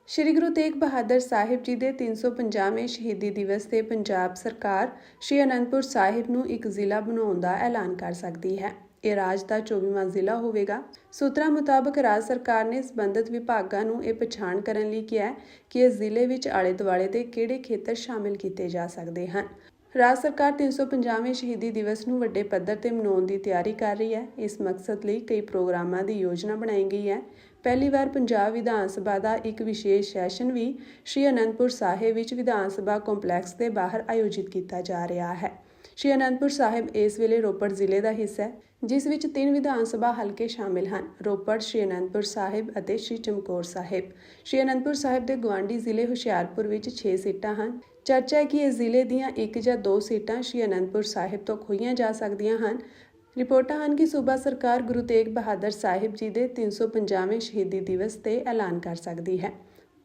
ਸ਼੍ਰੀ ਗੁਰੂ ਤੇਗ ਬਹਾਦਰ ਸਾਹਿਬ ਜੀ ਦੇ 350ਵੇਂ ਸ਼ਹੀਦੀ ਦਿਵਸ ਤੇ ਪੰਜਾਬ ਸਰਕਾਰ ਸ਼੍ਰੀ ਅਨੰਦਪੁਰ ਸਾਹਿਬ ਨੂੰ ਇੱਕ ਜ਼ਿਲ੍ਹਾ ਬਣਾਉਣ ਦਾ ਐਲਾਨ ਕਰ ਸਕਦੀ ਹੈ। ਇਹ ਰਾਜ ਦਾ 24ਵਾਂ ਜ਼ਿਲ੍ਹਾ ਹੋਵੇਗਾ। ਸੂਤਰਾਂ ਮੁਤਾਬਕ ਰਾਜ ਸਰਕਾਰ ਨੇ ਸੰਬੰਧਿਤ ਵਿਭਾਗਾਂ ਨੂੰ ਇਹ ਪਛਾਣ ਕਰਨ ਲਈ ਕਿਹਾ ਕਿ ਇਸ ਜ਼ਿਲ੍ਹੇ ਵਿੱਚ ਆਲੇ-ਦੁਆਲੇ ਦੇ ਕਿਹੜੇ ਖੇਤਰ ਸ਼ਾਮਿਲ ਕੀਤੇ ਜਾ ਸਕਦੇ ਹਨ। ਰਾਜ ਸਰਕਾਰ 350ਵੇਂ ਸ਼ਹੀਦੀ ਦਿਵਸ ਨੂੰ ਵੱਡੇ ਪੱਧਰ ਤੇ ਮਨਾਉਣ ਦੀ ਤਿਆਰੀ ਕਰ ਰਹੀ ਹੈ। ਇਸ ਮਕਸਦ ਲਈ ਕਈ ਪ੍ਰੋਗਰਾਮਾਂ ਦੀ ਯੋਜਨਾ ਬਣਾਈ ਗਈ ਹੈ। ਪਹਿਲੀ ਵਾਰ ਪੰਜਾਬ ਵਿਧਾਨ ਸਭਾ ਦਾ ਇੱਕ ਵਿਸ਼ੇਸ਼ ਸੈਸ਼ਨ ਵੀ ਸ਼੍ਰੀ ਅਨੰਦਪੁਰ ਸਾਹਿਬ ਵਿੱਚ ਵਿਧਾਨ ਸਭਾ ਕੰਪਲੈਕਸ ਦੇ ਬਾਹਰ ਆਯੋਜਿਤ ਕੀਤਾ ਜਾ ਰਿਹਾ ਹੈ। ਸ਼੍ਰੀ ਅਨੰਦਪੁਰ ਸਾਹਿਬ ਇਸ ਵੇਲੇ ਰੋਪੜ ਜ਼ਿਲ੍ਹੇ ਦਾ ਹਿੱਸਾ ਹੈ, ਜਿਸ ਵਿੱਚ 3 ਵਿਧਾਨ ਸਭਾ ਹਲਕੇ ਸ਼ਾਮਿਲ ਹਨ: ਰੋਪੜ, ਸ਼੍ਰੀ ਅਨੰਦਪੁਰ ਸਾਹਿਬ ਅਤੇ ਸ਼੍ਰੀ ਚਮਕੌਰ ਸਾਹਿਬ। ਸ਼੍ਰੀ ਅਨੰਦਪੁਰ ਸਾਹਿਬ ਦੇ ਗੁਆਂਢੀ ਜ਼ਿਲ੍ਹੇ ਹੁਸ਼ਿਆਰਪੁਰ ਵਿੱਚ 6 ਸੀਟਾਂ ਹਨ। ਚਰਚਾ ਹੈ ਕਿ ਇਸ ਜ਼ਿਲ੍ਹੇ ਦੀਆਂ 1 ਜਾਂ 2 ਸੀਟਾਂ ਸ਼੍ਰੀ ਅਨੰਦਪੁਰ ਸਾਹਿਬ ਤੋਂ ਖੋਹੀਆਂ ਜਾ ਸਕਦੀਆਂ ਹਨ। ਰਿਪੋਰਟਾਂ ਹਨ ਕਿ ਸੂਬਾ ਸਰਕਾਰ ਗੁਰੂ ਤੇਗ ਬਹਾਦਰ ਸਾਹਿਬ ਜੀ ਦੇ 350ਵੇਂ ਸ਼ਹੀਦੀ ਦਿਵਸ ਤੇ ਐਲਾਨ ਕਰ ਸਕਦੀ ਹੈ।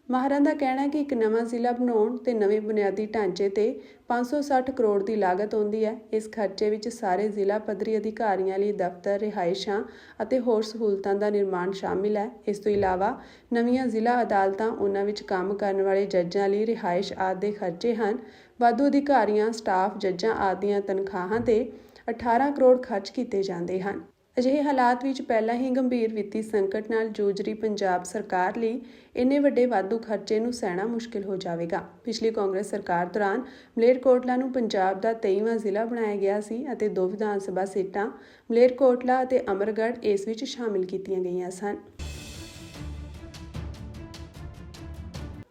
ਮਾਹਰਾਂ ਦਾ ਕਹਿਣਾ ਹੈ ਕਿ ਇੱਕ ਨਵਾਂ ਜ਼ਿਲ੍ਹਾ ਬਣਾਉਣ ਤੇ ਨਵੇਂ ਬੁਨਿਆਦੀ ਢਾਂਚੇ ਤੇ 560 ਕਰੋੜ ਦੀ ਲਾਗਤ ਆਉਂਦੀ ਹੈ। ਇਸ ਖਰਚੇ ਵਿੱਚ ਸਾਰੇ ਜ਼ਿਲ੍ਹਾ ਪੱਧਰੀ ਅਧਿਕਾਰੀਆਂ ਲਈ ਦਫ਼ਤਰ, ਰਿਹਾਇਸ਼ਾਂ ਅਤੇ ਹੋਰ ਸਹੂਲਤਾਂ ਦਾ ਨਿਰਮਾਣ ਸ਼ਾਮਿਲ ਹੈ। ਇਸ ਤੋਂ ਇਲਾਵਾ ਨਵੀਆਂ ਜ਼ਿਲ੍ਹਾ ਅਦਾਲਤਾਂ, ਉਹਨਾਂ ਵਿੱਚ ਕੰਮ ਕਰਨ ਵਾਲੇ ਜੱਜਾਂ ਲਈ ਰਿਹਾਇਸ਼ ਆਦਿ ਦੇ ਖਰਚੇ ਹਨ। ਵਾਧੂ ਅਧਿਕਾਰੀਆਂ, ਸਟਾਫ, ਜੱਜਾਂ ਆਦਿ ਦੀਆਂ ਤਨਖਾਹਾਂ ਤੇ 18 ਕਰੋੜ ਖਰਚ ਕੀਤੇ ਜਾਂਦੇ ਹਨ। ਅਜਿਹੇ ਹਾਲਾਤ ਵਿੱਚ ਪਹਿਲਾਂ ਹੀ ਗੰਭੀਰ ਵਿੱਤੀ ਸੰਕਟ ਨਾਲ ਜੂਝ ਰਹੀ ਪੰਜਾਬ ਸਰਕਾਰ ਲਈ ਇੰਨੇ ਵੱਡੇ ਵਾਧੂ ਖਰਚੇ ਨੂੰ ਸਹਿਣਾ ਮੁਸ਼ਕਿਲ ਹੋ ਜਾਵੇਗਾ। ਪਿਛਲੀ ਕਾਂਗਰਸ ਸਰਕਾਰ ਦੌਰਾਨ ਮਲੇਰਕੋਟਲਾ ਨੂੰ ਪੰਜਾਬ ਦਾ 23ਵਾਂ ਜ਼ਿਲ੍ਹਾ ਬਣਾਇਆ ਗਿਆ ਸੀ ਅਤੇ 2 ਵਿਧਾਨ ਸਭਾ ਸੀਟਾਂ ਮਲੇਰਕੋਟਲਾ ਅਤੇ ਅਮਰਗੜ੍ਹ ਇਸ ਵਿੱਚ ਸ਼ਾਮਿਲ ਕੀਤੀਆਂ ਗਈਆਂ ਸਨ।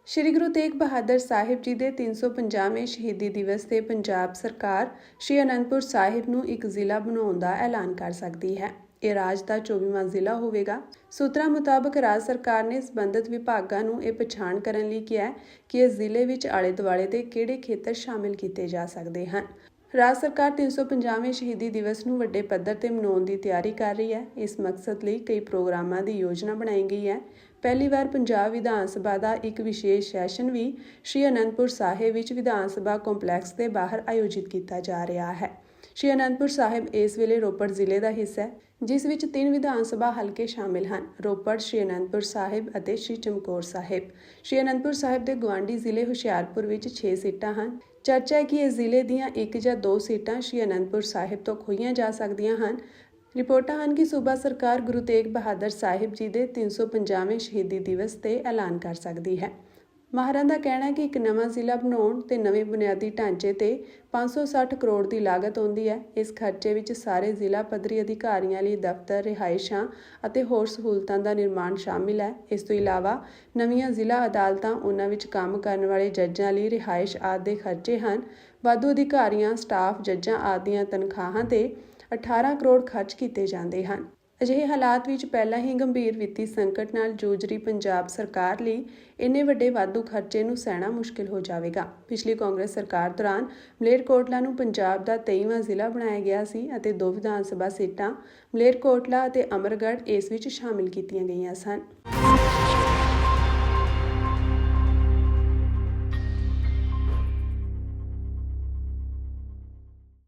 ਸ਼੍ਰੀ ਗੁਰੂ ਤੇਗ ਬਹਾਦਰ ਸਾਹਿਬ ਜੀ ਦੇ 350ਵੇਂ ਸ਼ਹੀਦੀ ਦਿਵਸ ਤੇ ਪੰਜਾਬ ਸਰਕਾਰ ਸ਼੍ਰੀ ਅਨੰਦਪੁਰ ਸਾਹਿਬ ਨੂੰ ਇੱਕ ਜ਼ਿਲ੍ਹਾ ਬਣਾਉਣ ਦਾ ਐਲਾਨ ਕਰ ਸਕਦੀ ਹੈ। ਇਹ ਰਾਜ ਦਾ 24ਵਾਂ ਜ਼ਿਲ੍ਹਾ ਹੋਵੇਗਾ। ਸੂਤਰਾਂ ਮੁਤਾਬਕ ਰਾਜ ਸਰਕਾਰ ਨੇ ਸੰਬੰਧਿਤ ਵਿਭਾਗਾਂ ਨੂੰ ਇਹ ਪਛਾਣ ਕਰਨ ਲਈ ਕਿਹਾ ਕਿ ਇਸ ਜ਼ਿਲ੍ਹੇ ਵਿੱਚ ਆਲੇ-ਦੁਆਲੇ ਦੇ ਕਿਹੜੇ ਖੇਤਰ ਸ਼ਾਮਿਲ ਕੀਤੇ ਜਾ ਸਕਦੇ ਹਨ। ਰਾਜ ਸਰਕਾਰ 350ਵੇਂ ਸ਼ਹੀਦੀ ਦਿਵਸ ਨੂੰ ਵੱਡੇ ਪੱਧਰ ਤੇ ਮਨਾਉਣ ਦੀ ਤਿਆਰੀ ਕਰ ਰਹੀ ਹੈ। ਇਸ ਮਕਸਦ ਲਈ ਕਈ ਪ੍ਰੋਗਰਾਮਾਂ ਦੀ ਯੋਜਨਾ ਬਣਾਈ ਗਈ ਹੈ। ਪਹਿਲੀ ਵਾਰ ਪੰਜਾਬ ਵਿਧਾਨ ਸਭਾ ਦਾ ਇੱਕ ਵਿਸ਼ੇਸ਼ ਸੈਸ਼ਨ ਵੀ ਸ਼੍ਰੀ ਅਨੰਦਪੁਰ ਸਾਹਿਬ ਵਿੱਚ ਵਿਧਾਨ ਸਭਾ ਕੰਪਲੈਕਸ ਦੇ ਬਾਹਰ ਆਯੋਜਿਤ ਕੀਤਾ ਜਾ ਰਿਹਾ ਹੈ। ਸ਼੍ਰੀ ਅਨੰਦਪੁਰ ਸਾਹਿਬ ਇਸ ਵੇਲੇ ਰੋਪੜ ਜ਼ਿਲ੍ਹੇ ਦਾ ਹਿੱਸਾ ਹੈ, ਜਿਸ ਵਿੱਚ 3 ਵਿਧਾਨ ਸਭਾ ਹਲਕੇ ਸ਼ਾਮਿਲ ਹਨ: ਰੋਪੜ, ਸ਼੍ਰੀ ਅਨੰਦਪੁਰ ਸਾਹਿਬ ਅਤੇ ਸ਼੍ਰੀ ਚਮਕੌਰ ਸਾਹਿਬ। ਸ਼੍ਰੀ ਅਨੰਦਪੁਰ ਸਾਹਿਬ ਦੇ ਗੁਆਂਢੀ ਜ਼ਿਲ੍ਹੇ ਹੁਸ਼ਿਆਰਪੁਰ ਵਿੱਚ 6 ਸੀਟਾਂ ਹਨ। ਚਰਚਾ ਹੈ ਕਿ ਇਸ ਜ਼ਿਲ੍ਹੇ ਦੀਆਂ 1 ਜਾਂ 2 ਸੀਟਾਂ ਸ਼੍ਰੀ ਅਨੰਦਪੁਰ ਸਾਹਿਬ ਤੋਂ ਖੋਹੀਆਂ ਜਾ ਸਕਦੀਆਂ ਹਨ। ਰਿਪੋਰਟਾਂ ਹਨ ਕਿ ਸੂਬਾ ਸਰਕਾਰ ਗੁਰੂ ਤੇਗ ਬਹਾਦਰ ਸਾਹਿਬ ਜੀ ਦੇ 350ਵੇਂ ਸ਼ਹੀਦੀ ਦਿਵਸ ਤੇ ਐਲਾਨ ਕਰ ਸਕਦੀ ਹੈ। ਮਾਹਰਾਂ ਦਾ ਕਹਿਣਾ ਹੈ ਕਿ ਇੱਕ ਨਵਾਂ ਜ਼ਿਲ੍ਹਾ ਬਣਾਉਣ ਤੇ ਨਵੇਂ ਬੁਨਿਆਦੀ ਢਾਂਚੇ ਤੇ 560 ਕਰੋੜ ਦੀ ਲਾਗਤ ਆਉਂਦੀ ਹੈ। ਇਸ ਖਰਚੇ ਵਿੱਚ ਸਾਰੇ ਜ਼ਿਲ੍ਹਾ ਪੱਧਰੀ ਅਧਿਕਾਰੀਆਂ ਲਈ ਦਫ਼ਤਰ, ਰਿਹਾਇਸ਼ਾਂ ਅਤੇ ਹੋਰ ਸਹੂਲਤਾਂ ਦਾ ਨਿਰਮਾਣ ਸ਼ਾਮਿਲ ਹੈ। ਇਸ ਤੋਂ ਇਲਾਵਾ ਨਵੀਆਂ ਜ਼ਿਲ੍ਹਾ ਅਦਾਲਤਾਂ, ਉਹਨਾਂ ਵਿੱਚ ਕੰਮ ਕਰਨ ਵਾਲੇ ਜੱਜਾਂ ਲਈ ਰਿਹਾਇਸ਼ ਆਦਿ ਦੇ ਖਰਚੇ ਹਨ। ਵਾਧੂ ਅਧਿਕਾਰੀਆਂ, ਸਟਾਫ, ਜੱਜਾਂ ਆਦਿ ਦੀਆਂ ਤਨਖਾਹਾਂ ਤੇ 18 ਕਰੋੜ ਖਰਚ ਕੀਤੇ ਜਾਂਦੇ ਹਨ। ਅਜਿਹੇ ਹਾਲਾਤ ਵਿੱਚ ਪਹਿਲਾਂ ਹੀ ਗੰਭੀਰ ਵਿੱਤੀ ਸੰਕਟ ਨਾਲ ਜੂਝ ਰਹੀ ਪੰਜਾਬ ਸਰਕਾਰ ਲਈ ਇੰਨੇ ਵੱਡੇ ਵਾਧੂ ਖਰਚੇ ਨੂੰ ਸਹਿਣਾ ਮੁਸ਼ਕਿਲ ਹੋ ਜਾਵੇਗਾ। ਪਿਛਲੀ ਕਾਂਗਰਸ ਸਰਕਾਰ ਦੌਰਾਨ ਮਲੇਰਕੋਟਲਾ ਨੂੰ ਪੰਜਾਬ ਦਾ 23ਵਾਂ ਜ਼ਿਲ੍ਹਾ ਬਣਾਇਆ ਗਿਆ ਸੀ ਅਤੇ 2 ਵਿਧਾਨ ਸਭਾ ਸੀਟਾਂ ਮਲੇਰਕੋਟਲਾ ਅਤੇ ਅਮਰਗੜ੍ਹ ਇਸ ਵਿੱਚ ਸ਼ਾਮਿਲ ਕੀਤੀਆਂ ਗਈਆਂ ਸਨ।